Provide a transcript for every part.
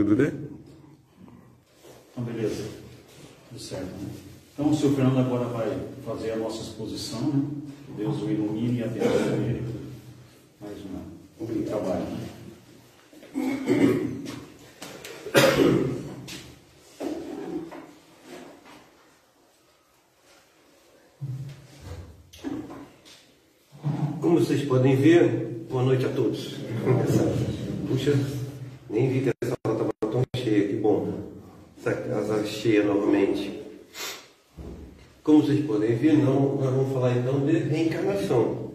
tudo, né? Então, beleza. Tudo certo, né? Então, o senhor Fernando agora vai fazer a nossa exposição, né? Que Deus o ilumine e abençoe ele. Mais um trabalho, né? Como vocês podem ver, boa noite a todos. Puxa, nem vi que essa sala estava tão cheia, que bom. Essa casa cheia novamente. Como vocês podem ver, nós vamos falar então de reencarnação,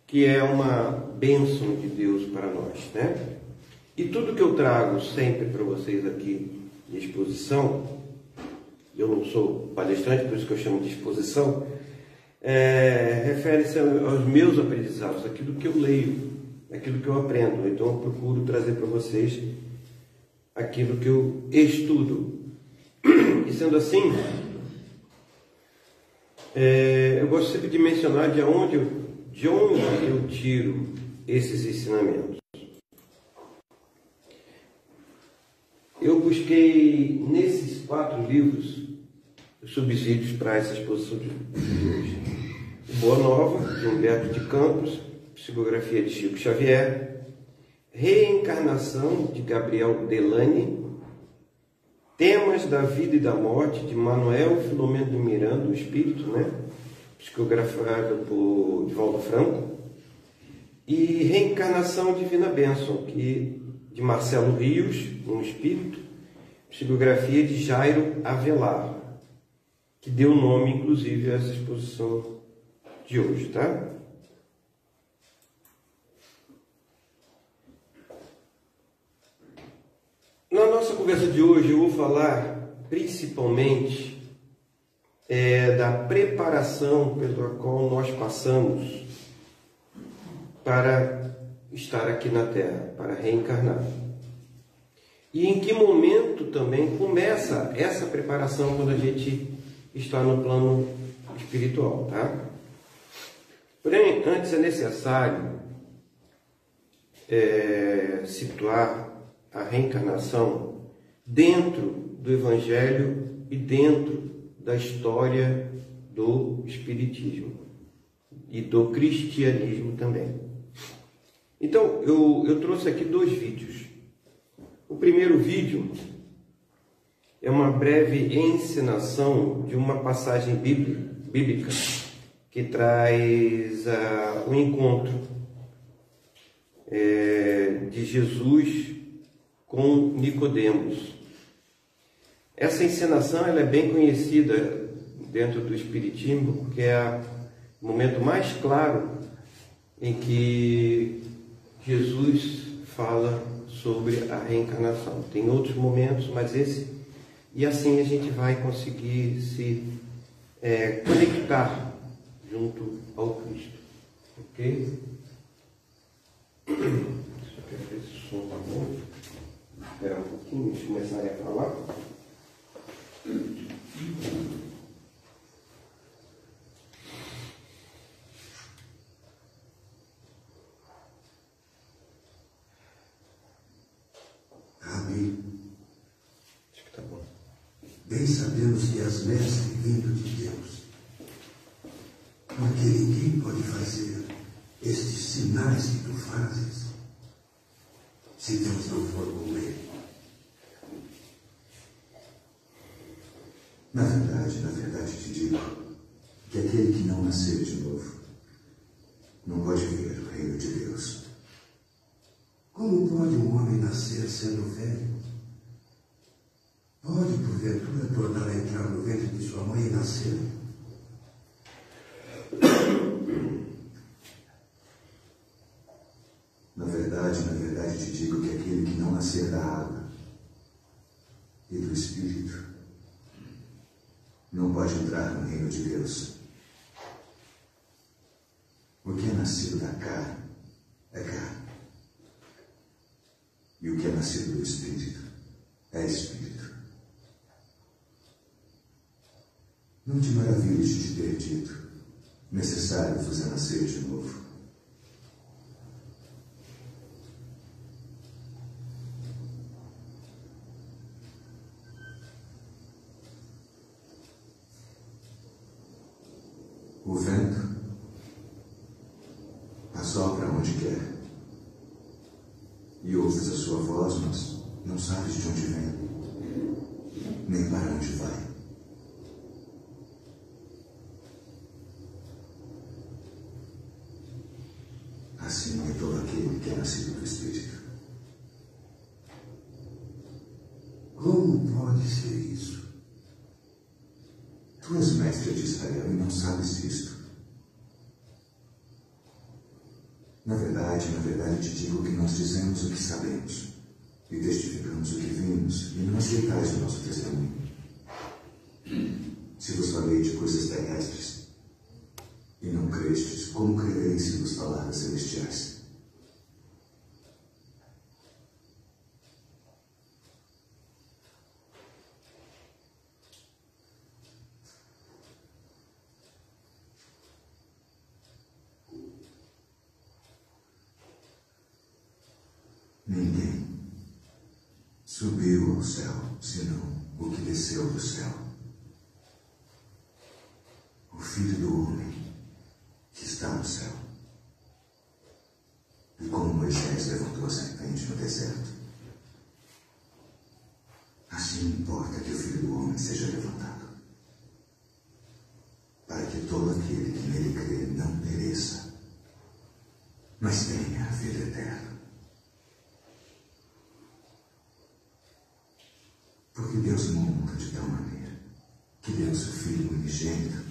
que é uma bênção de Deus para nós, né? E tudo que eu trago sempre para vocês aqui de exposição, eu não sou palestrante, por isso que eu chamo de exposição, refere-se aos meus aprendizados, aquilo que eu leio, aquilo que eu aprendo. Então eu procuro trazer para vocês aquilo que eu estudo. E sendo assim, eu gosto sempre de mencionar de onde eu tiro esses ensinamentos. Eu busquei nesses 4 livros subsídios para essa exposição de hoje. Boa Nova, de Humberto de Campos, Psicografia de Chico Xavier, Reencarnação, de Gabriel Delany, Temas da Vida e da Morte, de Manuel Filomeno de Miranda, o Espírito, né? Psicografado por Divaldo Franco, e Reencarnação Divina Bênção, de Marcelo Rios, um Espírito, Psicografia de Jairo Avelar, que deu nome, inclusive, a essa exposição de hoje, tá? Na nossa conversa de hoje, eu vou falar principalmente da preparação pela qual nós passamos para estar aqui na Terra, para reencarnar. E em que momento também começa essa preparação quando a gente está no plano espiritual, tá? Porém, antes é necessário situar a reencarnação dentro do Evangelho e dentro da história do Espiritismo e do cristianismo também. Então, eu trouxe aqui 2 vídeos. O primeiro vídeo é uma breve encenação de uma passagem bíblica que traz o encontro de Jesus com Nicodemos. Essa encenação ela é bem conhecida dentro do Espiritismo, porque é o momento mais claro em que Jesus fala sobre a reencarnação. Tem outros momentos, mas esse... E assim a gente vai conseguir se conectar junto ao Cristo. Ok? Só quero ver se o som está bom. Esperar um pouquinho, deixa eu começar a falar. Amém. Acho que está bom. Bem sabemos que és mestre vindo de Deus, porque ninguém pode fazer estes sinais que tu fazes se Deus não for com ele. Na verdade te digo que aquele que não nascer de novo não pode ver o reino de Deus. Como pode um homem nascer sendo velho? Pode, porventura, tornar a entrar no ventre de sua mãe e nascer? Na verdade te digo que aquele que não nascer da água e do Espírito não pode entrar no reino de Deus. O que é nascido da carne é carne, e o que é nascido do Espírito é Espírito. Não te maravilhes de ter dito: necessário vos é nascer de novo. O vento assopra onde quer e ouves a sua voz, mas não sabes de onde vem, nem para onde vai. Assim é todo aquele que é nascido do Espírito. Como pode ser isso? Tu és mestre de Israel e não sabes disto. Na verdade, te digo que nós dizemos o que sabemos e testificamos o que vimos e não aceitais o nosso testemunho. Se vos falei de coisas terrestres e não crestes, como crereis se vos falar das celestiais? Ninguém subiu ao céu, senão o que desceu do céu. O Filho do Homem que está no céu. E como Moisés levantou a serpente no deserto, assim importa que o Filho do Homem seja levantado, para que todo aquele que nele crê não pereça, mas tenha a vida eterna. Porque Deus amou o mundo de tal maneira que deu o seu Filho unigênito,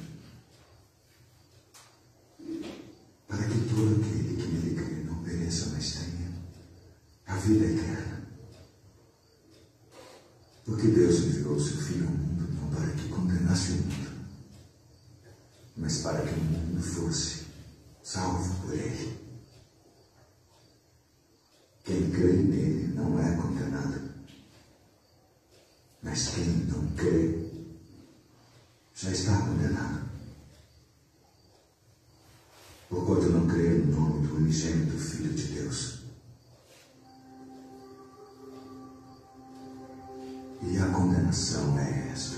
para que todo aquele que nele crê não pereça, mas tenha a vida eterna. Porque Deus enviou o seu Filho ao mundo não para que condenasse o mundo, mas para que o mundo fosse salvo por ele. Quem crê nele não é condenado, mas quem não crê já está condenado, porquanto não crê no nome do unigênito Filho de Deus. E a condenação é esta,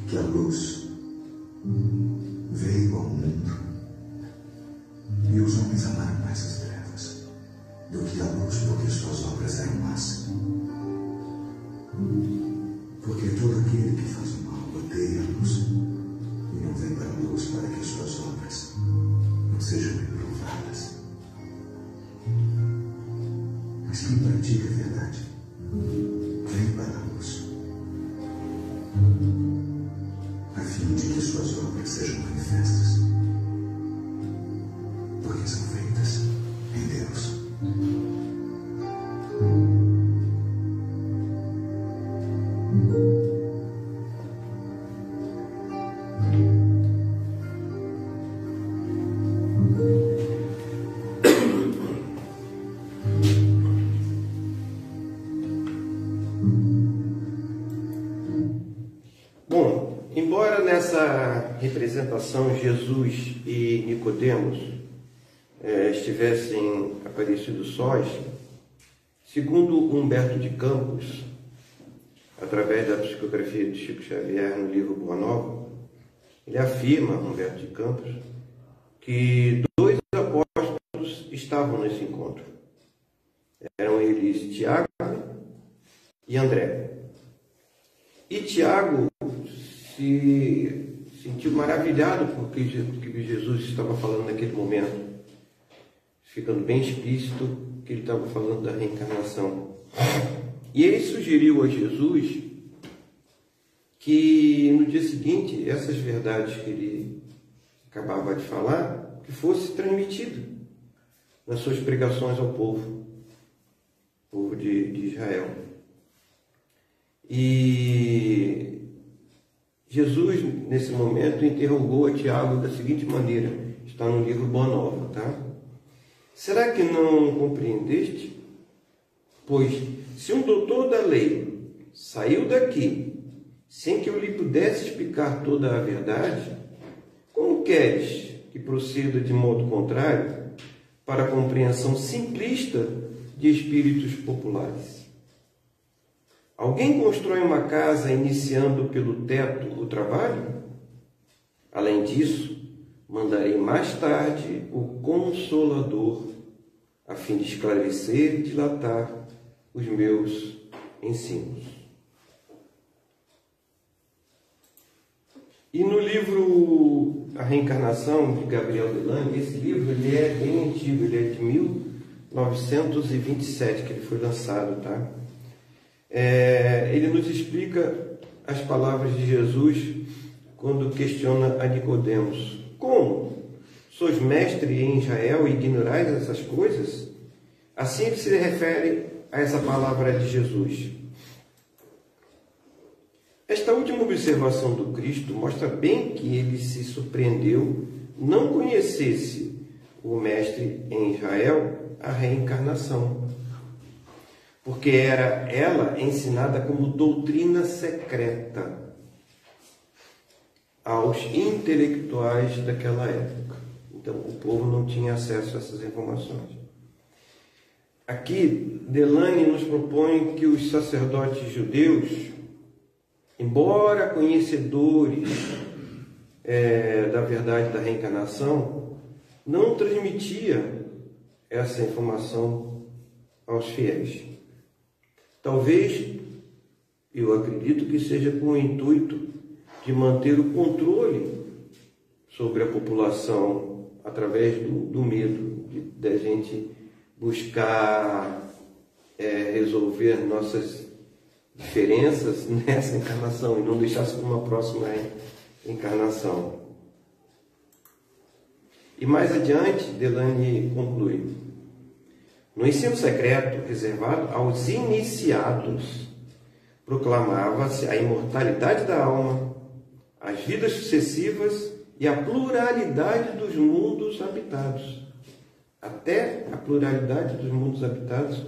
que a luz veio ao mundo e os homens amaram mais as trevas do que a luz, porque suas obras eram más. Porque todo aquele que faz o mal odeia a luz e não vem para a luz para que as suas obras não sejam reprovadas. Mas quem pratica a verdade vem para a luz, a fim de que suas obras sejam manifestas, porque são feitas em Deus. Bom, embora nessa representação Jesus e Nicodemos estivessem aparecidos sós, segundo Humberto de Campos, através da psicografia de Chico Xavier no livro Boa Nova, ele afirma, Humberto de Campos, que dois apóstolos estavam nesse encontro. Eram eles Tiago e André. E Tiago se sentiu maravilhado com o que Jesus estava falando naquele momento, ficando bem explícito que ele estava falando da reencarnação. E ele sugeriu a Jesus que no dia seguinte, essas verdades que ele acabava de falar, que fosse transmitido nas suas pregações ao povo de Israel. E Jesus, nesse momento, interrogou a Tiago da seguinte maneira, está no livro Boa Nova, tá? Será que não compreendeste? Pois, se um doutor da lei saiu daqui sem que eu lhe pudesse explicar toda a verdade, como queres que proceda de modo contrário para a compreensão simplista de espíritos populares? Alguém constrói uma casa iniciando pelo teto o trabalho? Além disso, mandarei mais tarde o Consolador, a fim de esclarecer e dilatar os meus ensinos. E no livro A Reencarnação, de Gabriel Delany, esse livro ele é bem antigo, ele é de 1927 que ele foi lançado, tá? Ele nos explica as palavras de Jesus quando questiona a Nicodemos: como? Sois mestre em Israel e ignorais essas coisas? Assim ele se refere a essa palavra de Jesus. Esta última observação do Cristo mostra bem que ele se surpreendeu não conhecesse o mestre em Israel a reencarnação, porque era ela ensinada como doutrina secreta aos intelectuais daquela época. Então o povo não tinha acesso a essas informações. Aqui, Delany nos propõe que os sacerdotes judeus, embora conhecedores da verdade da reencarnação, não transmitia essa informação aos fiéis. Talvez, eu acredito que seja com o intuito de manter o controle sobre a população através do medo, da gente buscar resolver nossas diferenças nessa encarnação e não deixasse para uma próxima encarnação. E mais adiante, Delany conclui: no ensino secreto reservado aos iniciados, proclamava-se a imortalidade da alma, as vidas sucessivas e a pluralidade dos mundos habitados. Até a pluralidade dos mundos habitados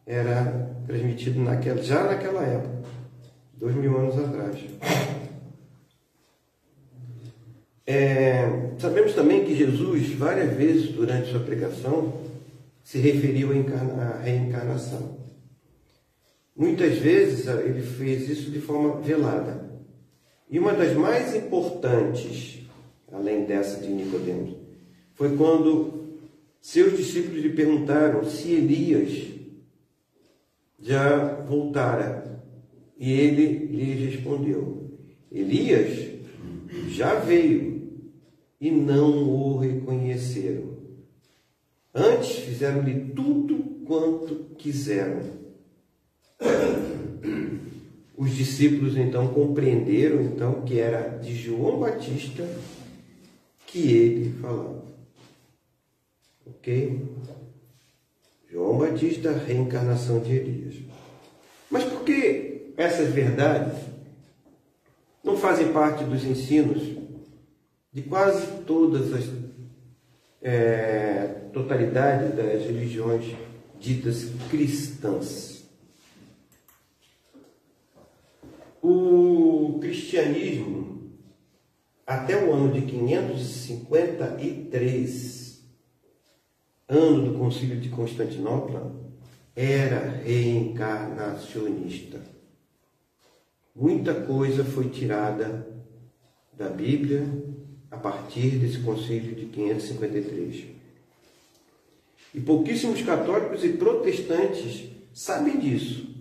era transmitido já naquela época, 2000 anos atrás. Sabemos também que Jesus, várias vezes durante sua pregação, se referiu à reencarnação. Muitas vezes ele fez isso de forma velada. E uma das mais importantes, além dessa de Nicodemos, foi quando seus discípulos lhe perguntaram se Elias já voltara. E ele lhes respondeu: Elias já veio e não o reconheceram. Antes fizeram-lhe tudo quanto quiseram. Os discípulos então compreenderam que era de João Batista que ele falava. Ok? João Batista, reencarnação de Elias. Mas por que essas verdades não fazem parte dos ensinos de quase todas as totalidade das religiões ditas cristãs? O cristianismo, até o ano de 553, ano do Concílio de Constantinopla, era reencarnacionista. Muita coisa foi tirada da Bíblia a partir desse Concílio de 553. E pouquíssimos católicos e protestantes sabem disso,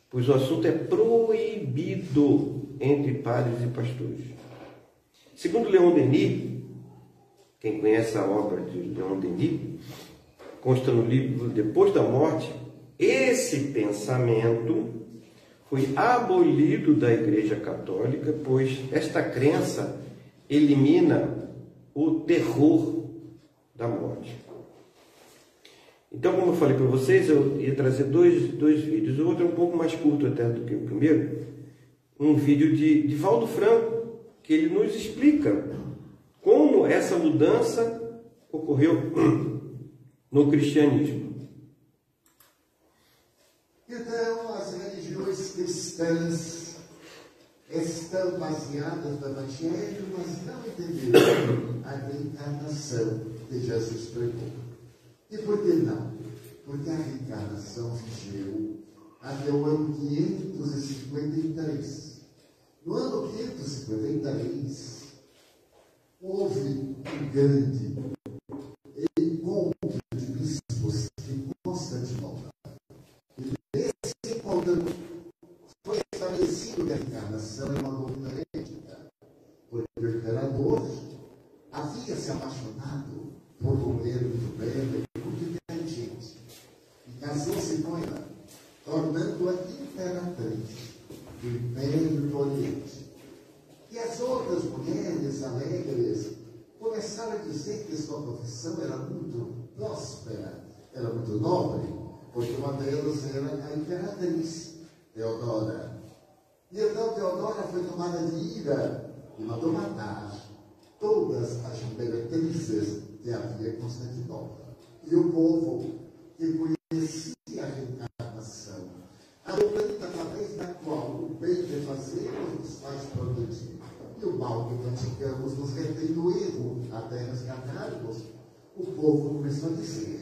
pois o assunto é proibido entre padres e pastores. Segundo Leon Denis, quem conhece a obra de Leon Denis, consta no livro Depois da Morte, esse pensamento foi abolido da Igreja Católica, pois esta crença elimina o terror da morte. Então, como eu falei para vocês, eu ia trazer dois vídeos. O outro é um pouco mais curto até do que o primeiro. Um vídeo de Divaldo Franco, que ele nos explica como essa mudança ocorreu no cristianismo. Então, as religiões cristãs estão baseadas na matéria, mas não entenderam a reencarnação que Jesus pregou. E por que não? Porque a reencarnação vigeu até o ano 553. No ano 553, houve um grande encontro de bispos em Constantinopla. E nesse encontro foi estabelecido que a encarnação é uma doutrina herética, porque o imperador havia se apaixonado por uma mulher muito bela e muito inteligente, e casou-se com ela, tornando-a imperatriz do Império do Oriente. E as outras mulheres alegres começaram a dizer que sua profissão era muito próspera, era muito nobre, porque uma delas era a imperatriz Teodora. E então Teodora foi tomada de ira e mandou matar todas as imperatrizes que havia em Constantinopla. E o povo que conhecia a reencarnação, a doutrina através da qual o bem que fazemos nos faz progredir e o mal que praticamos nos retém no erro até resgatarmos, o povo começou a dizer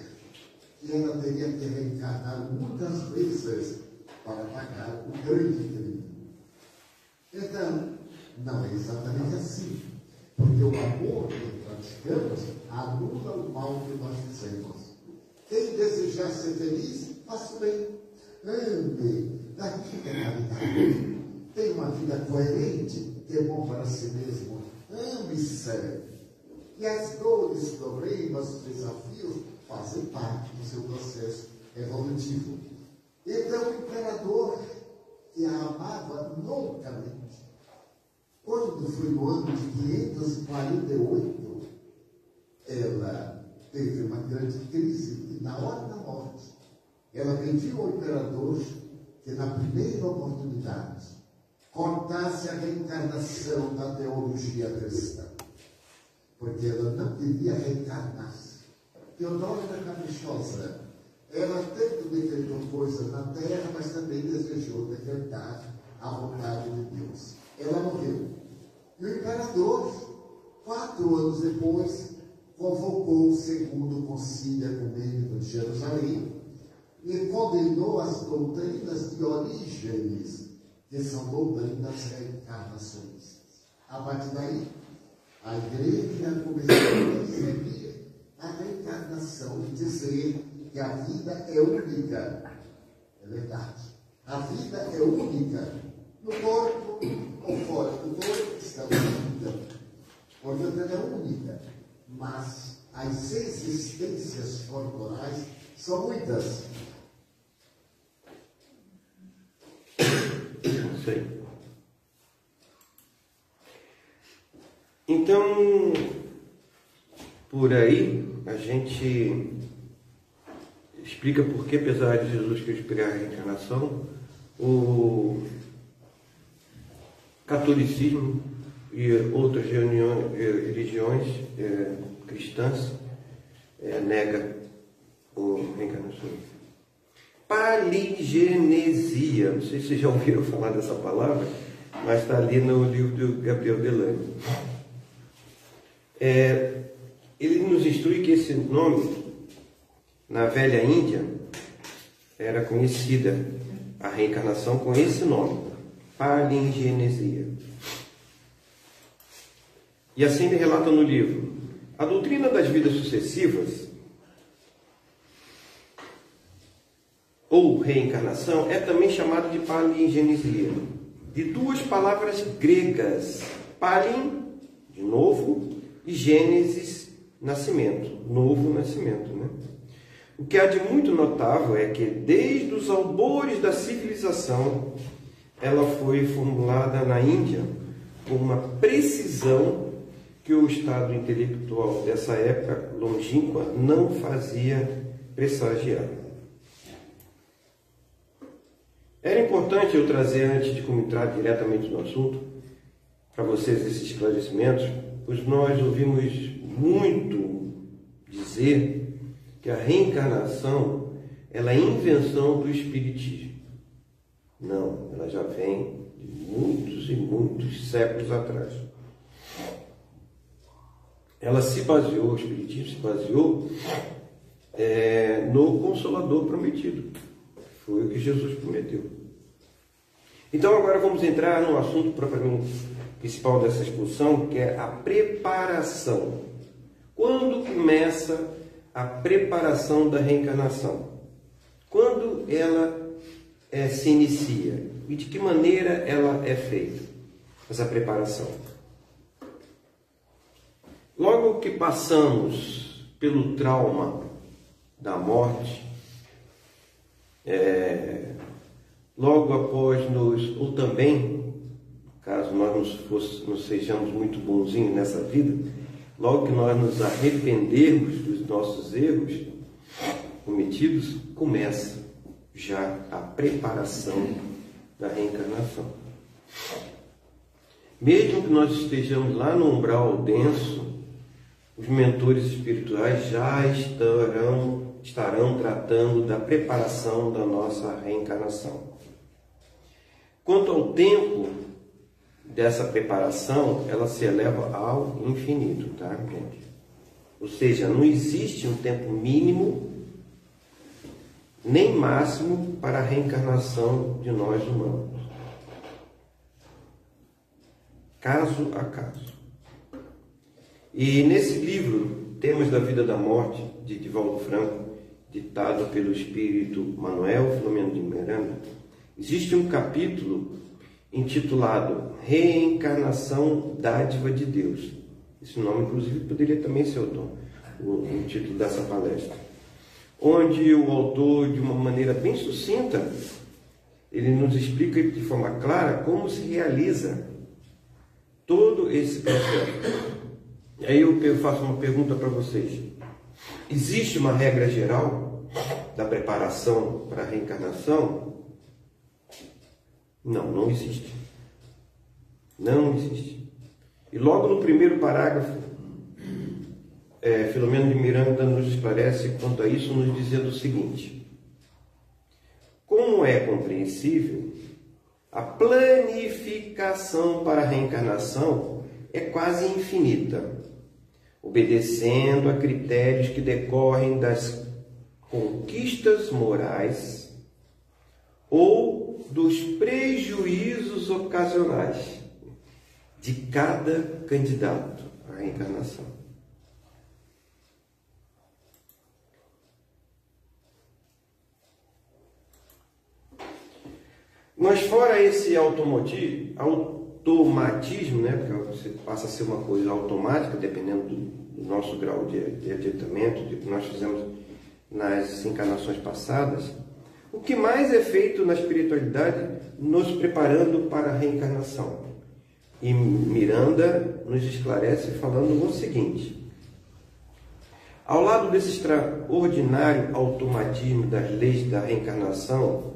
que ela teria que reencarnar muitas vezes para pagar o grande crime. Então, não é exatamente assim, porque o amor que praticamos anula o mal que nós fizemos. Quem desejar ser feliz, faça o bem. Ame, pratique a caridade. Tenha uma vida coerente, que é bom para si mesmo. Ame-se. E as dores, problemas, desafios fazem parte do seu processo evolutivo. Então, o imperador, que a amava loucamente, quando foi no ano de 548, ela teve uma grande crise e na hora da morte, ela pediu ao imperador que na primeira oportunidade cortasse a reencarnação da teologia cristã, porque ela não queria reencarnar. Teodora era caprichosa, ela tanto decretou coisas na terra, mas também desejou decretar a vontade de Deus. Ela morreu. E o imperador, 4 anos depois, convocou o segundo concílio ecumênico de Jerusalém e condenou as doutrinas de Orígenes, que são doutrinas reencarnacionistas. A partir daí, a igreja começou a perseguir a reencarnação e dizer que a vida é única. É verdade. A vida é única. No corpo ou fora do corpo estamos na vida. Portanto, ela é única. Mas as existências corporais são muitas. Sei. Então, por aí, a gente explica por que, apesar de Jesus que explicar a reencarnação, o catolicismo e outras religiões cristãs nega o reencarnacionismo. Paligenesia, não sei se vocês já ouviram falar dessa palavra, mas está ali no livro do Gabriel Delano. Ele nos instrui que esse nome, na velha Índia, era conhecida a reencarnação com esse nome, Paligenesia. E assim ele relata no livro: a doutrina das vidas sucessivas ou reencarnação é também chamada de paligenesia, de duas palavras gregas, palin, de novo, e gênesis, nascimento, novo nascimento, né? O que há de muito notável é que, desde os albores da civilização, ela foi formulada na Índia com uma precisão que o estado intelectual dessa época longínqua não fazia pressagiar. Era importante eu trazer, antes de entrar diretamente no assunto, para vocês esses esclarecimentos, pois nós ouvimos muito dizer que a reencarnação ela é invenção do Espiritismo. Não, ela já vem de muitos e muitos séculos atrás. Ela se baseou, o Espiritismo se baseou no Consolador prometido. Foi o que Jesus prometeu. Então agora vamos entrar no assunto propriamente principal dessa exposição, que é a preparação. Quando começa a preparação da reencarnação? Quando ela se inicia? E de que maneira ela é feita, essa preparação? Logo que passamos pelo trauma da morte, logo após ou também, caso nós não sejamos muito bonzinhos nessa vida, logo que nós nos arrependermos dos nossos erros cometidos, começa já a preparação da reencarnação. Mesmo que nós estejamos lá no umbral denso, os mentores espirituais já estarão tratando da preparação da nossa reencarnação. Quanto ao tempo dessa preparação, ela se eleva ao infinito, tá, gente? Ou seja, não existe um tempo mínimo nem máximo para a reencarnação de nós humanos. Caso a caso. E nesse livro, Temas da Vida e da Morte, de Divaldo Franco, ditado pelo espírito Manuel Filomeno de Miranda, existe um capítulo intitulado Reencarnação, Dádiva de Deus. Esse nome, inclusive, poderia também ser o título dessa palestra. Onde o autor, de uma maneira bem sucinta, ele nos explica de forma clara como se realiza todo esse processo. Aí eu faço uma pergunta para vocês. Existe uma regra geral da preparação para a reencarnação? Não, não existe. Não existe. E logo no primeiro parágrafo, Filomeno de Miranda nos esclarece quanto a isso, nos dizendo o seguinte: como é compreensível, a planificação para a reencarnação é quase infinita, obedecendo a critérios que decorrem das conquistas morais ou dos prejuízos ocasionais de cada candidato à reencarnação. Mas fora esse automatismo, né, porque você passa a ser uma coisa automática, dependendo do nosso grau de adiantamento, do que nós fizemos nas encarnações passadas, o que mais é feito na espiritualidade nos preparando para a reencarnação? E Miranda nos esclarece falando o seguinte: ao lado desse extraordinário automatismo das leis da reencarnação,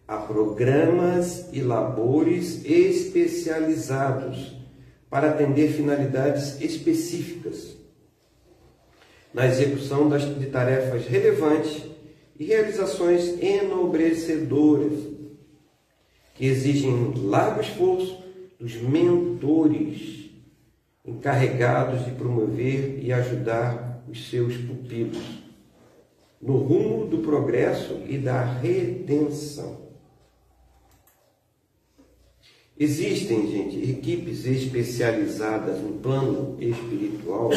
há programas e labores especializados para atender finalidades específicas na execução de tarefas relevantes e realizações enobrecedoras que exigem largo esforço dos mentores encarregados de promover e ajudar os seus pupilos no rumo do progresso e da redenção. Existem, gente, equipes especializadas no plano espiritual,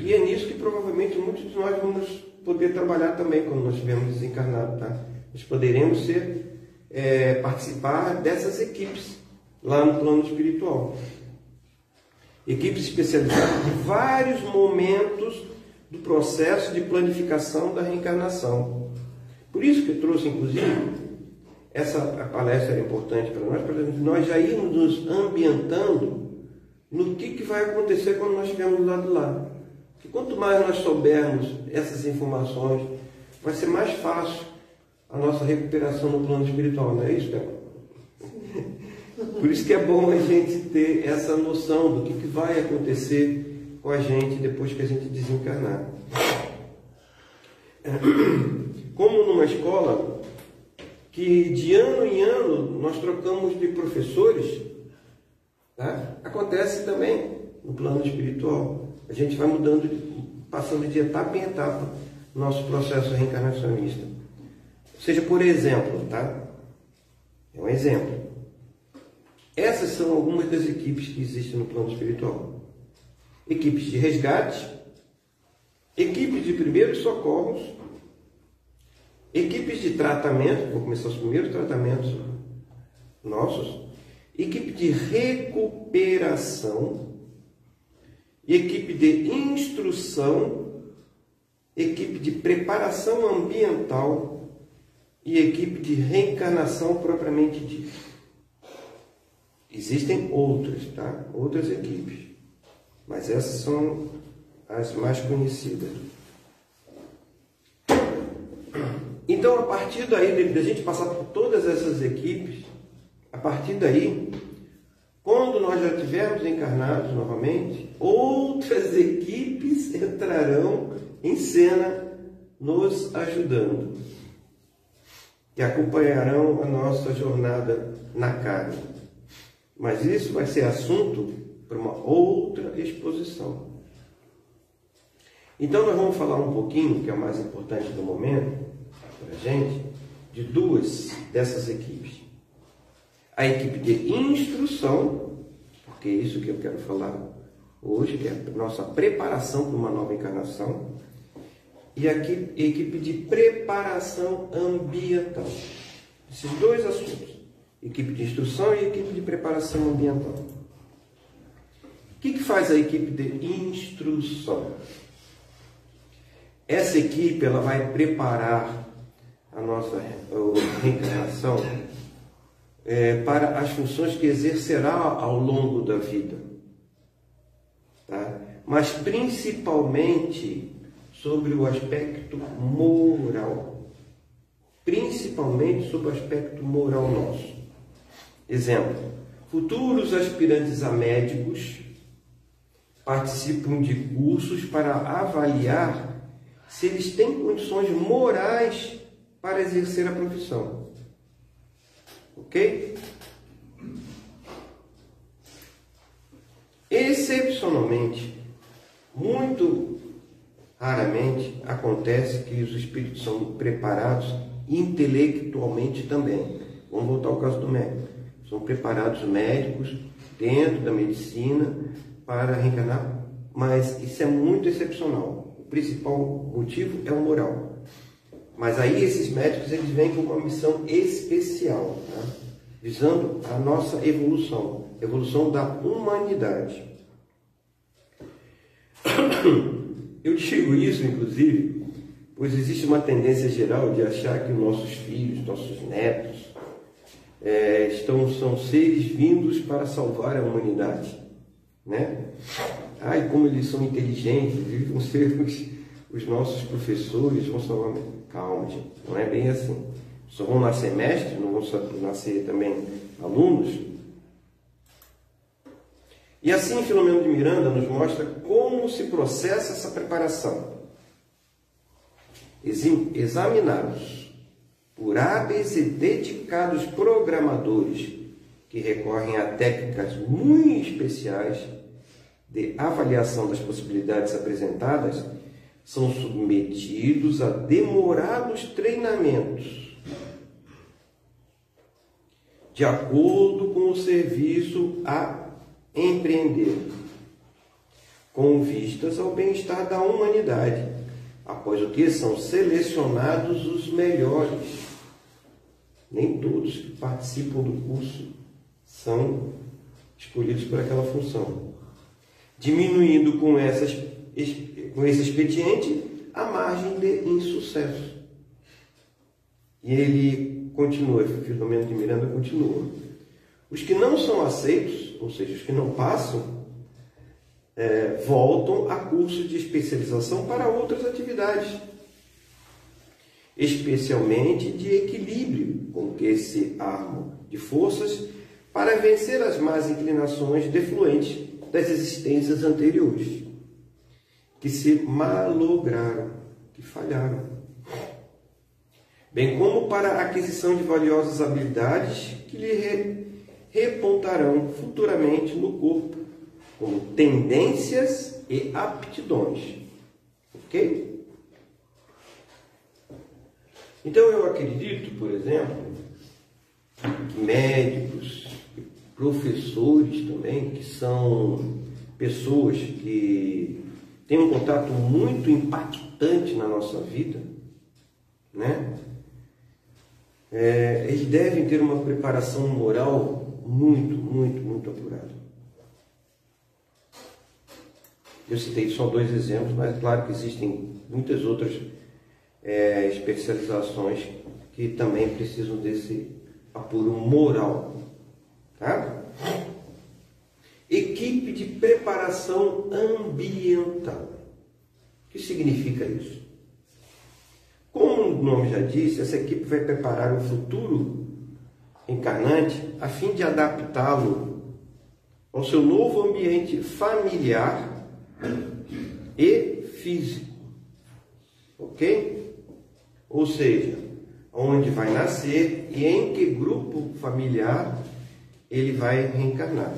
e é nisso que provavelmente muitos de nós vamos poder trabalhar também quando nós estivermos desencarnados, tá? Nós poderemos participar dessas equipes lá no plano espiritual. Equipes especializadas em vários momentos do processo de planificação da reencarnação. Por isso que eu trouxe, inclusive, a palestra era importante para nós já irmos nos ambientando no que vai acontecer quando nós estivermos do lado de lá. Porque quanto mais nós soubermos essas informações, vai ser mais fácil a nossa recuperação no plano espiritual, não é isso, cara? Por isso que é bom a gente ter essa noção do que vai acontecer com a gente depois que a gente desencarnar. Como numa escola que de ano em ano nós trocamos de professores, tá? Acontece também no plano espiritual. A gente vai mudando, passando de etapa em etapa nosso processo reencarnacionista. Ou seja, por exemplo, tá? É um exemplo. Essas são algumas das equipes que existem no plano espiritual. Equipes de resgate, equipes de primeiros socorros, equipes de tratamento, vou começar os primeiros tratamentos nossos, equipe de recuperação, equipe de instrução, equipe de preparação ambiental e equipe de reencarnação propriamente dita. Existem outras, tá? Outras equipes, mas essas são as mais conhecidas. Então, a partir daí, da gente passar por todas essas equipes, a partir daí, quando nós já estivermos encarnados novamente, outras equipes entrarão em cena nos ajudando, que acompanharão a nossa jornada na carne. Mas isso vai ser assunto para uma outra exposição. Então nós vamos falar um pouquinho, que é o mais importante do momento, para a gente, de duas dessas equipes. A equipe de instrução, porque é isso que eu quero falar hoje, que é a nossa preparação para uma nova encarnação, e a equipe de preparação ambiental. Esses dois assuntos, equipe de instrução e equipe de preparação ambiental. O que faz a equipe de instrução? Essa equipe ela vai preparar a nossa reencarnação para as funções que exercerá ao longo da vida, tá? Mas principalmente sobre o aspecto moral, principalmente sobre o aspecto moral nosso. Exemplo, futuros aspirantes a médicos participam de cursos para avaliar se eles têm condições morais para exercer a profissão. Ok? Excepcionalmente, muito raramente acontece que os espíritos são preparados intelectualmente também. Vamos voltar ao caso do médico. São preparados médicos dentro da medicina para reencarnar, mas isso é muito excepcional. O principal motivo é o moral. Mas aí esses médicos eles vêm com uma missão especial, tá? Visando a nossa evolução, evolução da humanidade. Eu digo isso, inclusive, pois existe uma tendência geral de achar que nossos filhos, nossos netos, são seres vindos para salvar a humanidade, né? Ai, como eles são inteligentes, eles vão ser os nossos professores, vão salvar. Calma, gente, não é bem assim. Só vão nascer mestres, não vão nascer também alunos. E assim, Filomeno de Miranda nos mostra como se processa essa preparação. Examinados por hábeis e dedicados programadores que recorrem a técnicas muito especiais de avaliação das possibilidades apresentadas, são submetidos a demorados treinamentos de acordo com o serviço a empreender, com vistas ao bem-estar da humanidade, após o que são selecionados os melhores. Nem todos que participam do curso são escolhidos por aquela função, diminuindo com esse expediente a margem de insucesso. E ele continua, Filomeno de Miranda continua. Os que não são aceitos, ou seja, os que não passam, voltam a curso de especialização para outras atividades, especialmente de equilíbrio, com que se armam de forças para vencer as más inclinações defluentes das existências anteriores, que se malograram, que falharam, bem como para a aquisição de valiosas habilidades que lhe repontarão futuramente no corpo, como tendências e aptidões. Ok? Então eu acredito, por exemplo, que médicos, professores também, que são pessoas que têm um contato muito impactante na nossa vida, né? Eles devem ter uma preparação moral muito apurada. Eu citei só 2 exemplos, mas claro que existem muitas outras especializações que também precisam desse apuro moral, tá? Equipe de preparação ambiental. O que significa isso? Como o nome já disse, essa equipe vai preparar um futuro encarnante a fim de adaptá-lo ao seu novo ambiente familiar e físico. Ok? Ou seja, onde vai nascer e em que grupo familiar ele vai reencarnar.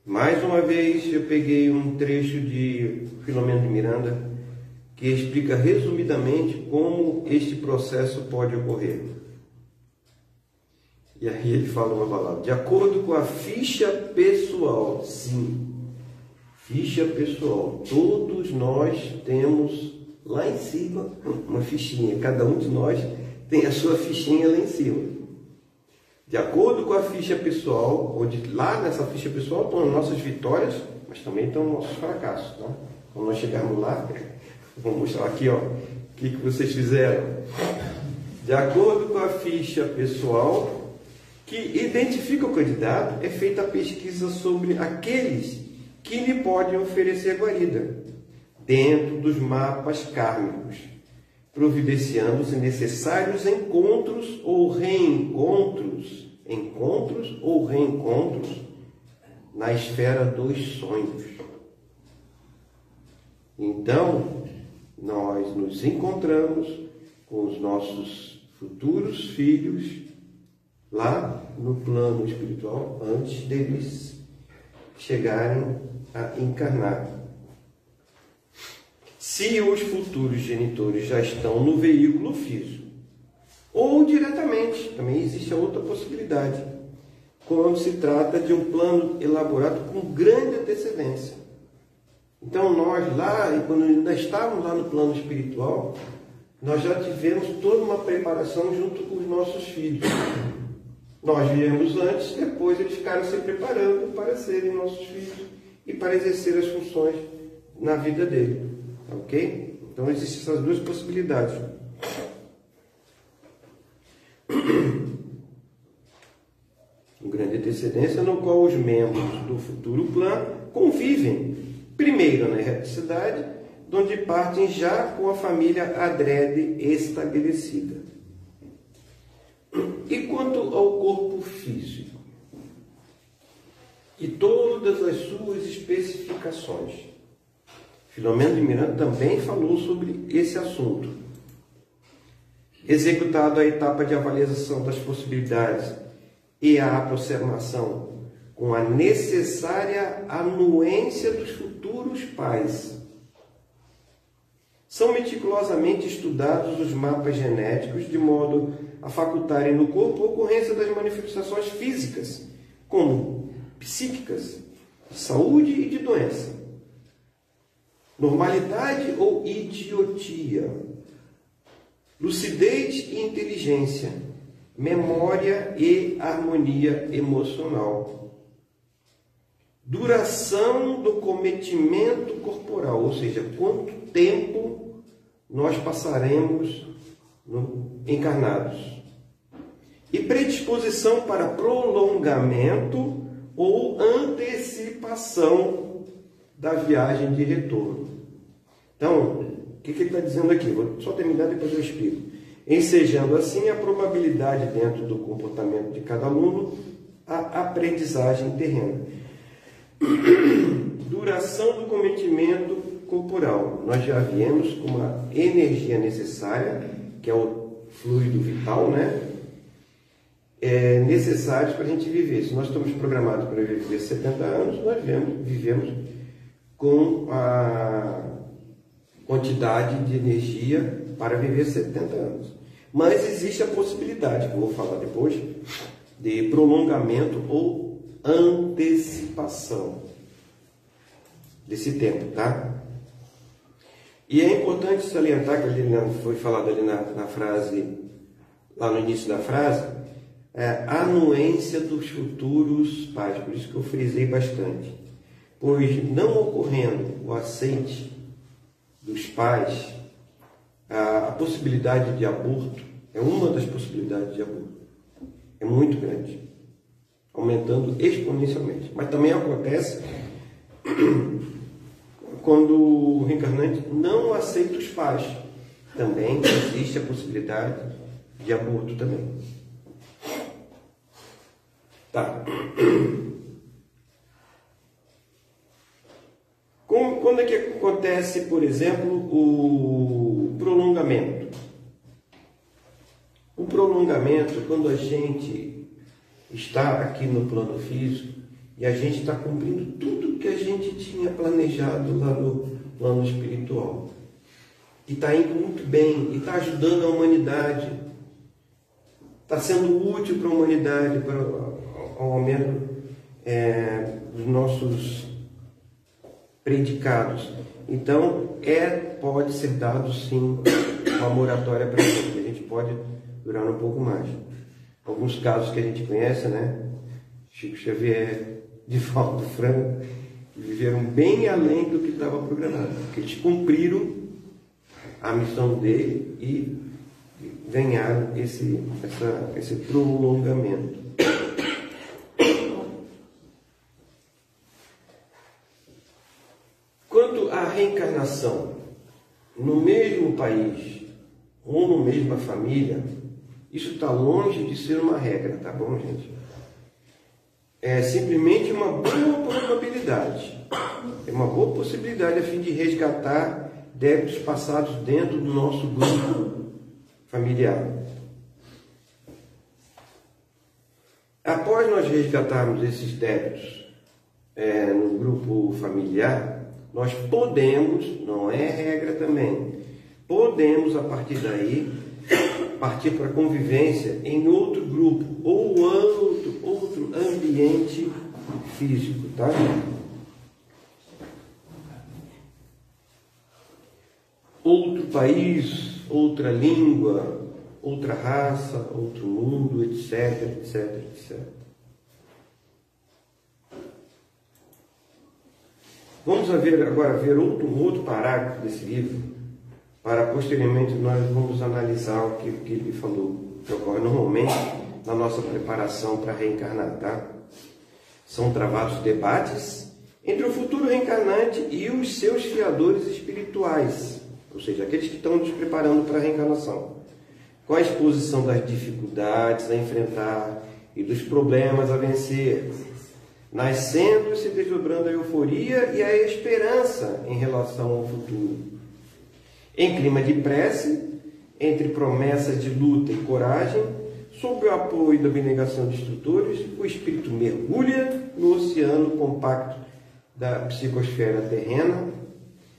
Mais uma vez, eu peguei um trecho de Filomeno de Miranda que explica resumidamente como este processo pode ocorrer. E aí ele fala uma palavra: de acordo com a ficha pessoal. Sim, ficha pessoal. Todos nós temos lá em cima uma fichinha. Cada um de nós tem a sua fichinha lá em cima. De acordo com a ficha pessoal, onde lá nessa ficha pessoal estão as nossas vitórias, mas também estão os nossos fracassos. Tá? Quando nós chegarmos lá, vou mostrar aqui, ó, o que vocês fizeram. De acordo com a ficha pessoal que identifica o candidato, é feita a pesquisa sobre aqueles que lhe podem oferecer guarida, dentro dos mapas kármicos, providenciando os necessários encontros ou reencontros na esfera dos sonhos. Então, nós nos encontramos com os nossos futuros filhos lá no plano espiritual antes deles chegarem a encarnar. Se os futuros genitores já estão no veículo físico, ou diretamente, também existe a outra possibilidade, quando se trata de um plano elaborado com grande antecedência. Então nós lá, quando ainda estávamos lá no plano espiritual, nós já tivemos toda uma preparação junto com os nossos filhos. Nós viemos antes, depois eles ficaram se preparando para serem nossos filhos e para exercer as funções na vida dele. Ok? Então existem essas 2 possibilidades. Com grande antecedência, no qual os membros do futuro plano convivem, primeiro na erraticidade, onde partem já com a família adrede estabelecida. E quanto ao corpo físico e todas as suas especificações, Filomeno de Miranda também falou sobre esse assunto. Executado a etapa de avaliação das possibilidades e a aproximação com a necessária anuência dos futuros pais, são meticulosamente estudados os mapas genéticos de modo a facultarem no corpo a ocorrência das manifestações físicas, como psíquicas, de saúde e de doença, normalidade ou idiotia, lucidez e inteligência, memória e harmonia emocional, duração do cometimento corporal, ou seja, quanto tempo nós passaremos encarnados, e predisposição para prolongamento ou antecipação da viagem de retorno. Então, o que ele está dizendo aqui? Vou só terminar, depois eu explico. Ensejando assim a probabilidade dentro do comportamento de cada aluno, a aprendizagem terrena. Duração do cometimento corporal. Nós já viemos com uma energia necessária, que é o fluido vital, né? Necessários para a gente viver. Se nós estamos programados para viver 70 anos, nós vivemos com a quantidade de energia para viver 70 anos. Mas existe a possibilidade, que eu vou falar depois, de prolongamento ou antecipação desse tempo, tá? E é importante salientar que ali foi falado ali na frase, lá no início da frase, a anuência dos futuros pais, por isso que eu frisei bastante. Pois não ocorrendo o aceite dos pais, a possibilidade de aborto é uma das possibilidades de aborto. É muito grande, aumentando exponencialmente. Mas também acontece quando o reencarnante não aceita os pais. Também existe a possibilidade de aborto também. Tá. Quando é que acontece, por exemplo, o prolongamento? O prolongamento é quando a gente está aqui no plano físico e a gente está cumprindo tudo que a gente tinha planejado lá no plano espiritual. E está indo muito bem, e está ajudando a humanidade, está sendo útil para a humanidade, para o aumento dos nossos predicados. Então, pode ser dado sim uma moratória para gente. A gente pode durar um pouco mais. Alguns casos que a gente conhece, né? Chico Xavier, Divaldo Franco, viveram bem além do que estava programado, porque eles cumpriram a missão dele e ganharam esse prolongamento. Quanto à reencarnação, no mesmo país ou na mesma família, isso está longe de ser uma regra, tá bom, gente? É simplesmente uma boa probabilidade, é uma boa possibilidade a fim de resgatar débitos passados dentro do nosso grupo familiar. Após nós resgatarmos esses débitos no grupo familiar, nós podemos, não é regra também, podemos a partir daí partir para a convivência em outro grupo ou outro ambiente físico, tá? Outro país, outra língua, outra raça, outro mundo, etc, etc, etc. Vamos agora ver outro parágrafo desse livro, para posteriormente nós vamos analisar o que ele falou, que ocorre normalmente na nossa preparação para reencarnar, tá? São travados debates entre o futuro reencarnante e os seus fiadores espirituais, ou seja, aqueles que estão nos preparando para a reencarnação, com a exposição das dificuldades a enfrentar e dos problemas a vencer, nascendo e se desdobrando a euforia e a esperança em relação ao futuro. Em clima de prece, entre promessas de luta e coragem, sob o apoio da abnegação de instrutores, o espírito mergulha no oceano compacto da psicosfera terrena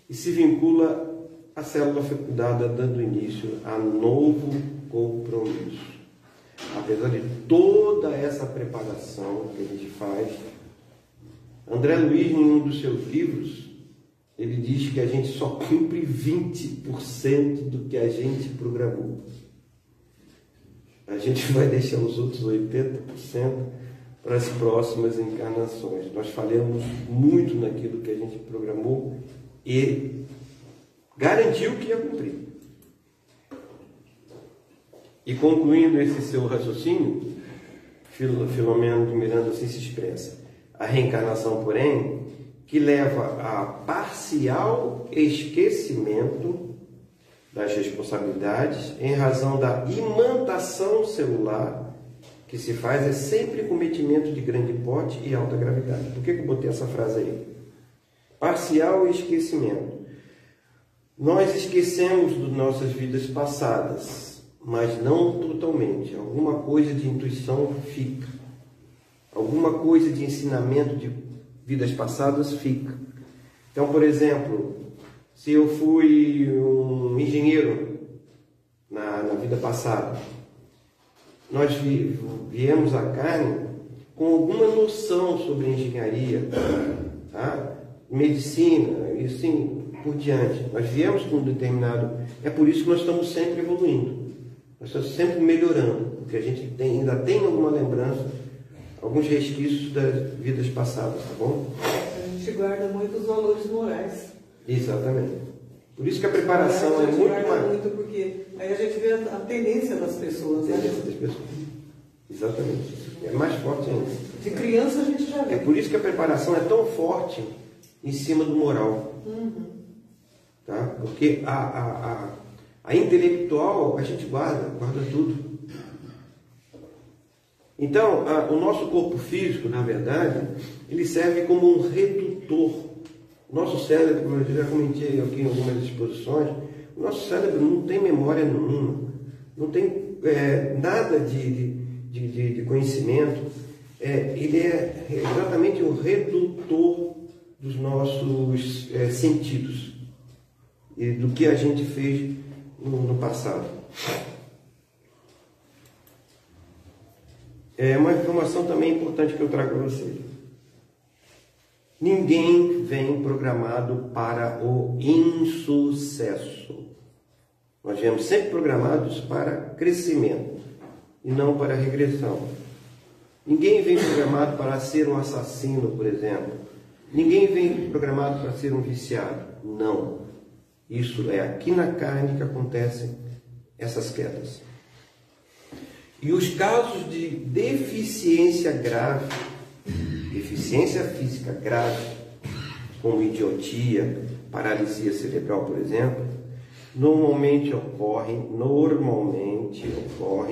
e se vincula à célula fecundada, dando início a novo compromisso. Apesar de toda essa preparação que a gente faz, André Luiz, em um dos seus livros, ele diz que a gente só cumpre 20% do que a gente programou. A gente vai deixar os outros 80% para as próximas encarnações. Nós falhamos muito naquilo que a gente programou e garantiu que ia cumprir. E concluindo esse seu raciocínio, Filomeno de Miranda assim se expressa: a reencarnação, porém, que leva a parcial esquecimento das responsabilidades em razão da imantação celular que se faz, é sempre cometimento de grande porte e alta gravidade. Por que eu botei essa frase aí? Parcial esquecimento. Nós esquecemos de nossas vidas passadas, mas não totalmente. Alguma coisa de intuição fica. Alguma coisa de ensinamento de vidas passadas fica. Então, por exemplo, se eu fui um engenheiro na vida passada nós viemos à carne com alguma noção sobre engenharia, tá? Medicina e assim por diante. Nós viemos com um determinado... É por isso que nós estamos sempre evoluindo. Nós estamos sempre melhorando, porque a gente ainda tem alguma lembrança, alguns resquícios das vidas passadas, tá bom? A gente guarda muitos valores morais. Exatamente. Por isso que a preparação é muito mais... muito porque aí a gente vê a tendência das pessoas, né? Tendência das pessoas. Exatamente. É mais forte ainda. De criança a gente já vê. É por isso que a preparação é tão forte em cima do moral. Tá? Porque a intelectual a gente guarda tudo. Então, o nosso corpo físico, na verdade, ele serve como um redutor. O nosso cérebro, como eu já comentei aqui em algumas exposições, o nosso cérebro não tem memória nenhuma, não tem nada de conhecimento. Ele é exatamente o redutor dos nossos sentidos e do que a gente fez no passado. Uma informação também importante que eu trago para vocês. Ninguém vem programado para o insucesso. Nós viemos sempre programados para crescimento e não para regressão. Ninguém vem programado para ser um assassino, por exemplo. Ninguém vem programado para ser um viciado. Não. Isso é aqui na carne que acontecem essas quedas. E os casos de deficiência grave, deficiência física grave, como idiotia, paralisia cerebral, por exemplo, normalmente ocorrem,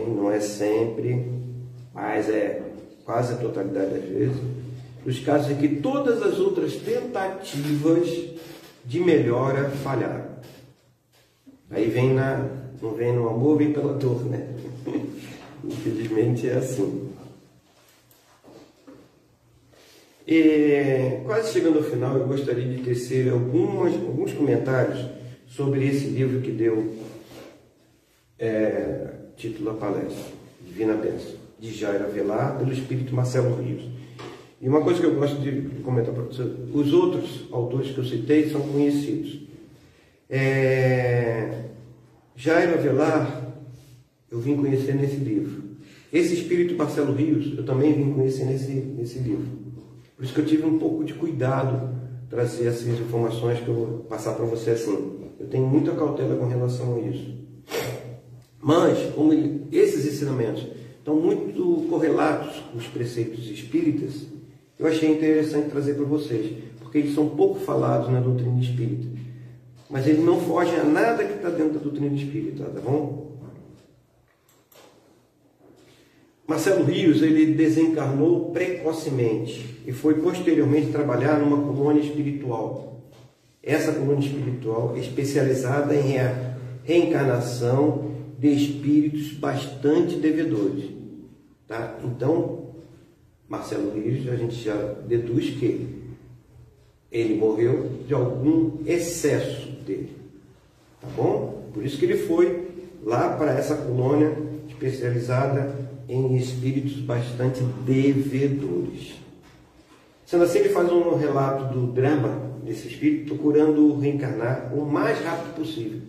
não é sempre, mas é quase a totalidade das vezes, os casos em que todas as outras tentativas de melhora falharam. Aí não vem no amor, vem pela dor, né? Infelizmente é assim. E, quase chegando ao final, eu gostaria de tecer alguns comentários sobre esse livro que deu título à palestra, Divina Bênção, de Jairo Avelar, pelo Espírito Marcelo Rios. E uma coisa que eu gosto de comentar para vocês, os outros autores que eu citei são conhecidos. Jairo Avelar, eu vim conhecer nesse livro. Esse Espírito Marcelo Rios, eu também vim conhecer nesse livro. Por isso que eu tive um pouco de cuidado trazer essas informações que eu vou passar para você assim. Eu tenho muita cautela com relação a isso. Mas, como esses ensinamentos estão muito correlatos com os preceitos espíritas, eu achei interessante trazer para vocês, porque eles são pouco falados na doutrina espírita. Mas eles não fogem a nada que está dentro da doutrina espírita, tá bom? Marcelo Rios, ele desencarnou precocemente e foi posteriormente trabalhar numa colônia espiritual. Essa colônia espiritual é especializada em reencarnação de espíritos bastante devedores. Tá? Então, Marcelo Rios, a gente já deduz que ele morreu de algum excesso dele. Tá bom? Por isso que ele foi lá para essa colônia especializada em espíritos bastante devedores. Sendo assim, ele faz um relato do drama desse espírito, procurando reencarnar o mais rápido possível.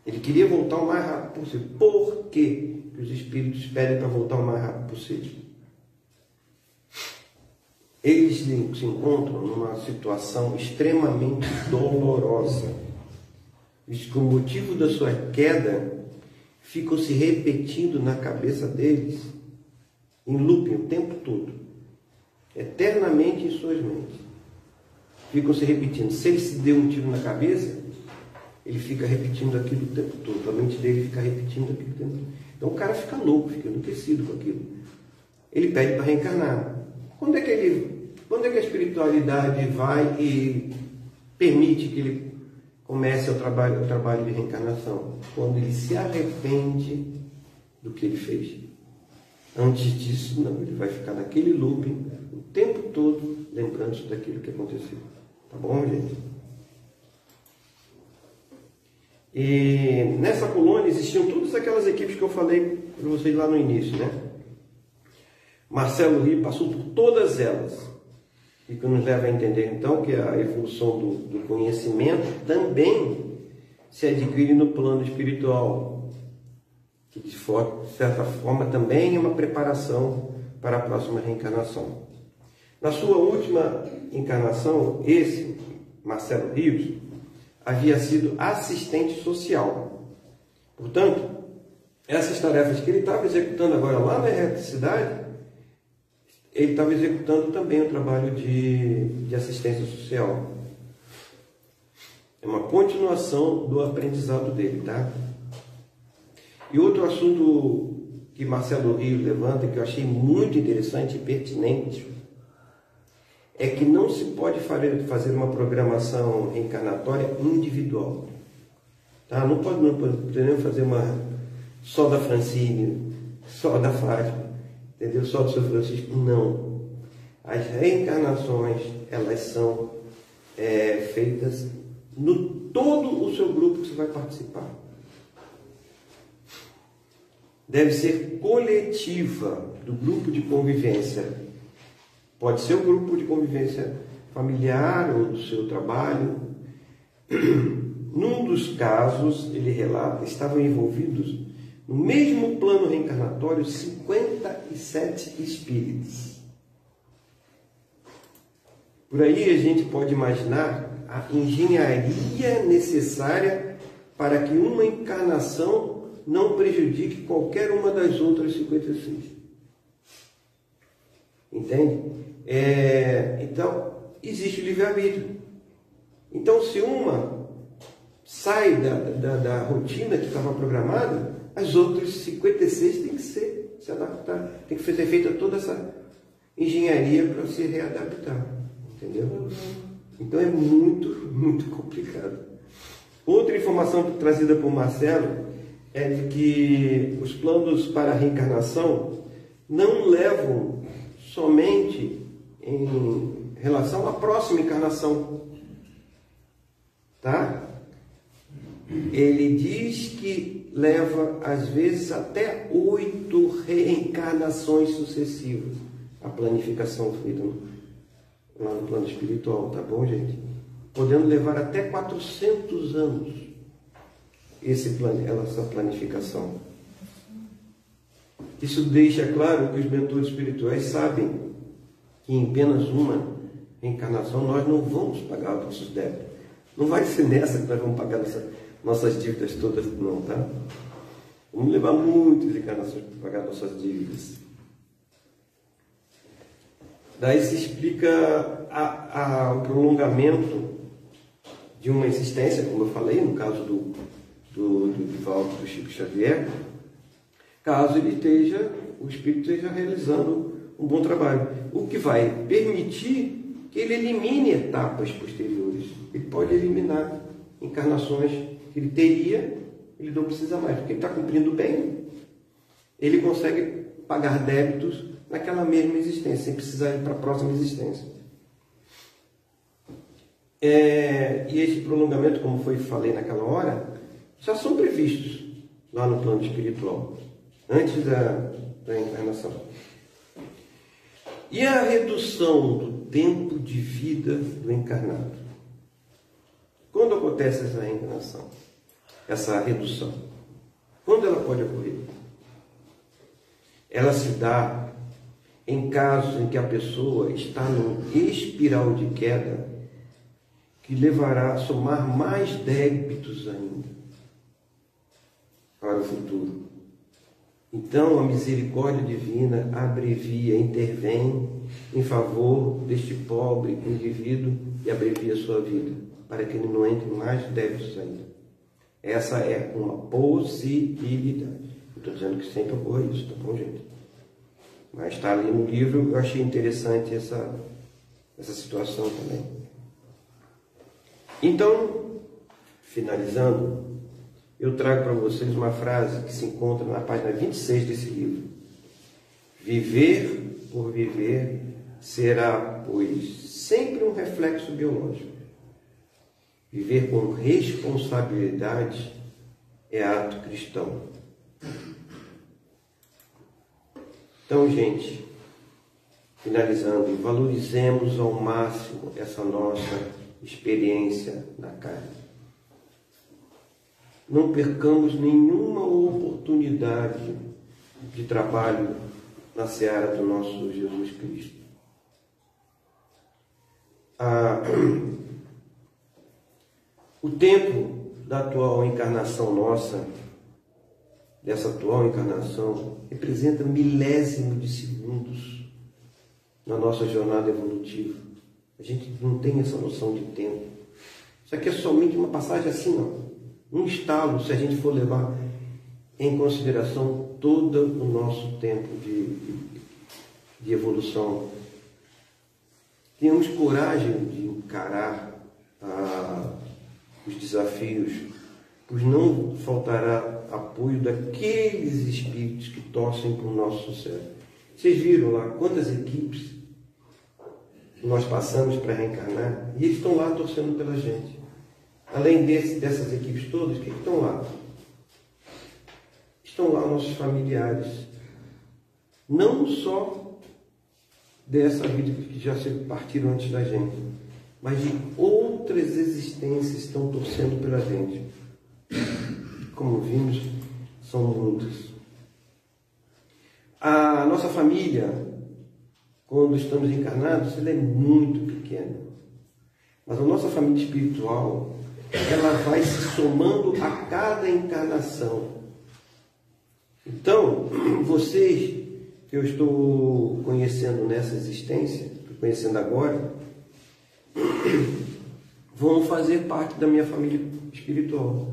Ele queria voltar o mais rápido possível. Por que os espíritos pedem para voltar o mais rápido possível? Eles se encontram numa situação extremamente dolorosa. Visto que o motivo da sua queda ficam se repetindo na cabeça deles, em looping o tempo todo, eternamente em suas mentes. Ficam se repetindo. Se ele se deu um tiro na cabeça, ele fica repetindo aquilo o tempo todo. A mente dele fica repetindo aquilo o tempo todo. Então o cara fica louco, fica enlouquecido com aquilo. Ele pede para reencarnar. Quando é que a espiritualidade vai e permite que ele comece o trabalho de reencarnação? Quando ele se arrepende do que ele fez. Antes disso, não. Ele vai ficar naquele looping o tempo todo, lembrando-se daquilo que aconteceu. Tá bom, gente? E nessa colônia existiam todas aquelas equipes que eu falei para vocês lá no início, né? Marcelo Rio passou por todas elas. E que nos leva a entender, então, que a evolução do conhecimento também se adquire no plano espiritual, que de certa forma também é uma preparação para a próxima reencarnação. Na sua última encarnação, esse, Marcelo Rios, havia sido assistente social. Portanto, essas tarefas que ele estava executando agora lá na eletricidade, ele estava executando também o trabalho de assistência social. É uma continuação do aprendizado dele, tá? E outro assunto que Marcelo Rios levanta, que eu achei muito interessante e pertinente, é que não se pode fazer uma programação reencarnatória individual. Tá? Não podemos fazer uma só da Francine, só da Fátima, entendeu? Só do São Francisco. Não. As reencarnações, elas são feitas no todo o seu grupo que você vai participar. Deve ser coletiva, do grupo de convivência. Pode ser o grupo de convivência familiar ou do seu trabalho. Num dos casos, ele relata, estavam envolvidos no mesmo plano reencarnatório 57 espíritos. Por aí a gente pode imaginar a engenharia necessária para que uma encarnação não prejudique qualquer uma das outras 56. Entende? Então, existe o livre-arbítrio. Então, se uma sai da rotina que estava programada, as outras 56 têm que se adaptar. Tem que ser feita toda essa engenharia para se readaptar. Entendeu? Então, é muito, muito complicado. Outra informação trazida por Marcelo é de que os planos para a reencarnação não levam somente em relação à próxima encarnação, tá? Ele diz que leva, às vezes, até 8 reencarnações sucessivas, a planificação feita lá no plano espiritual, tá bom, gente? Podendo levar até 400 anos essa planificação. Isso deixa claro que os mentores espirituais sabem que em apenas uma reencarnação nós não vamos pagar os nossos débitos. Não vai ser nessa que nós vamos pagar nossas dívidas todas, não, tá? Vamos levar muitas encarnações para pagar nossas dívidas. Daí se explica o prolongamento de uma existência, como eu falei, no caso do Divaldo, do Chico Xavier, caso o espírito esteja realizando um bom trabalho, o que vai permitir que ele elimine etapas posteriores. Ele pode eliminar encarnações que ele teria, ele não precisa mais, porque ele está cumprindo bem, ele consegue pagar débitos naquela mesma existência, sem precisar ir para a próxima existência. E esse prolongamento, como falei naquela hora, já são previstos lá no plano espiritual, antes da encarnação. E a redução do tempo de vida do encarnado? Quando acontece essa reencarnação? Essa redução? Quando ela pode ocorrer? Ela se dá em casos em que a pessoa está num espiral de queda que levará a somar mais débitos ainda para o futuro. Então, a misericórdia divina abrevia, intervém em favor deste pobre indivíduo e abrevia a sua vida, para que ele não entre em mais débitos ainda. Essa é uma possibilidade. Não estou dizendo que sempre ocorra isso, tá bom, gente? Mas está ali no livro, eu achei interessante essa situação também. Então, finalizando, eu trago para vocês uma frase que se encontra na página 26 desse livro. Viver por viver será, pois, sempre um reflexo biológico. Viver com responsabilidade é ato cristão. Então, gente, finalizando, valorizemos ao máximo essa nossa experiência na carne. Não percamos nenhuma oportunidade de trabalho na seara do nosso Jesus Cristo. O tempo da atual encarnação nossa, dessa atual encarnação, representa milésimo de segundos na nossa jornada evolutiva. A gente não tem essa noção de tempo. Isso aqui é somente uma passagem assim, ó, um estalo, se a gente for levar em consideração todo o nosso tempo de evolução. Tenhamos coragem de encarar os desafios, pois não faltará apoio daqueles espíritos que torcem por nosso sucesso. Vocês viram lá quantas equipes nós passamos para reencarnar e eles estão lá torcendo pela gente. Além dessas equipes todas, que estão lá? Estão lá nossos familiares. Não só dessa vida que já se partiram antes da gente, mas de outras existências estão torcendo pela gente. Como vimos, são muitas. A nossa família, quando estamos encarnados, ela é muito pequena. Mas a nossa família espiritual, ela vai se somando a cada encarnação. Então, vocês que eu estou conhecendo nessa existência, estou conhecendo agora, vão fazer parte da minha família espiritual.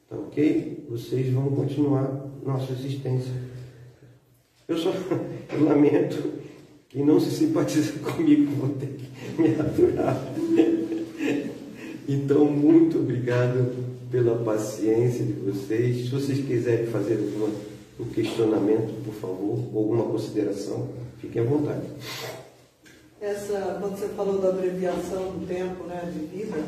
Tá ok? Vocês vão continuar nossa existência. Eu lamento que não se simpatiza comigo, vou ter que me aturar. Então, muito obrigado pela paciência de vocês. Se vocês quiserem fazer um questionamento, por favor, ou alguma consideração, fiquem à vontade. Quando você falou da abreviação do tempo, né, de vida,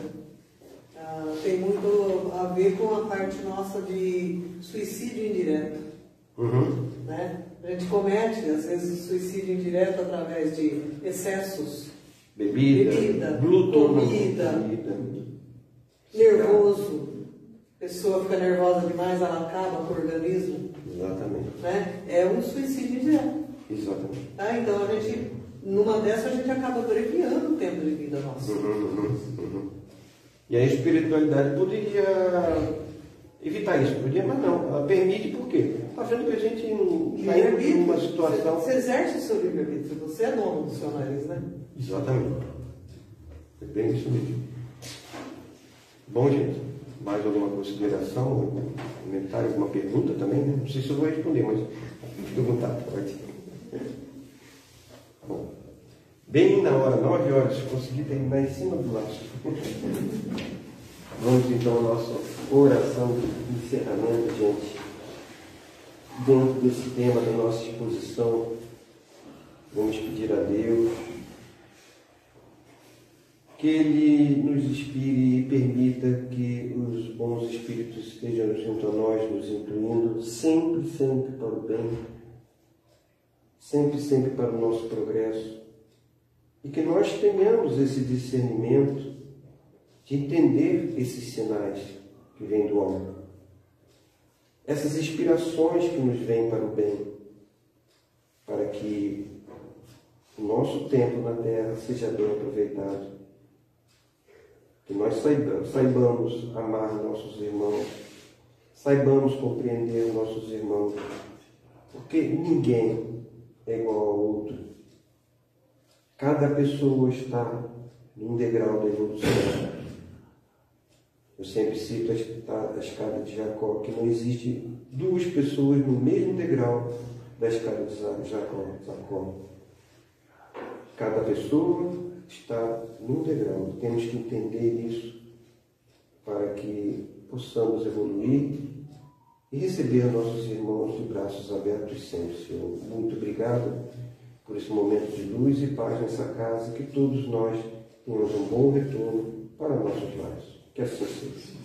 tem muito a ver com a parte nossa de suicídio indireto. Né? A gente comete, às vezes, suicídio indireto através de excessos. Bebida, comida, nervoso. A pessoa fica nervosa demais, ela acaba com o organismo. Exatamente. Né? É um suicídio indireto. Exatamente. Tá? Então, numa dessas, a gente acaba abreviando o tempo de vida nossa. E a espiritualidade poderia evitar isso, podia, mas não. Ela permite por quê? Está vendo que a gente está indo em uma situação... Você exerce o seu livre-arbítrio, você é dono do seu nariz, né? Exatamente. É bem isso mesmo. Bom, gente, mais alguma consideração, algum comentário, alguma pergunta também? Né? Não sei se eu vou responder, mas perguntar pode. Bom, bem na hora, 9 horas, consegui terminar em cima do laço. Vamos então à nossa oração de encerramento, gente. Dentro desse tema da nossa exposição, vamos pedir a Deus que Ele nos inspire e permita que os bons espíritos estejam junto a nós, nos incluindo, sempre, sempre para o bem, sempre, sempre para o nosso progresso. E que nós tenhamos esse discernimento de entender esses sinais que vêm do alto. Essas inspirações que nos vêm para o bem, para que o nosso tempo na Terra seja bem aproveitado. Que nós saibamos amar nossos irmãos, saibamos compreender nossos irmãos, porque ninguém é igual ao outro. Cada pessoa está num degrau da evolução. Eu sempre cito a escada de Jacó, que não existe duas pessoas no mesmo degrau da escada de Jacó. Cada pessoa está num degrau. Temos que entender isso para que possamos evoluir e receber nossos irmãos de braços abertos sempre, Senhor. Muito obrigado por esse momento de luz e paz nessa casa, que todos nós tenhamos um bom retorno para nossos lares. Que assim seja.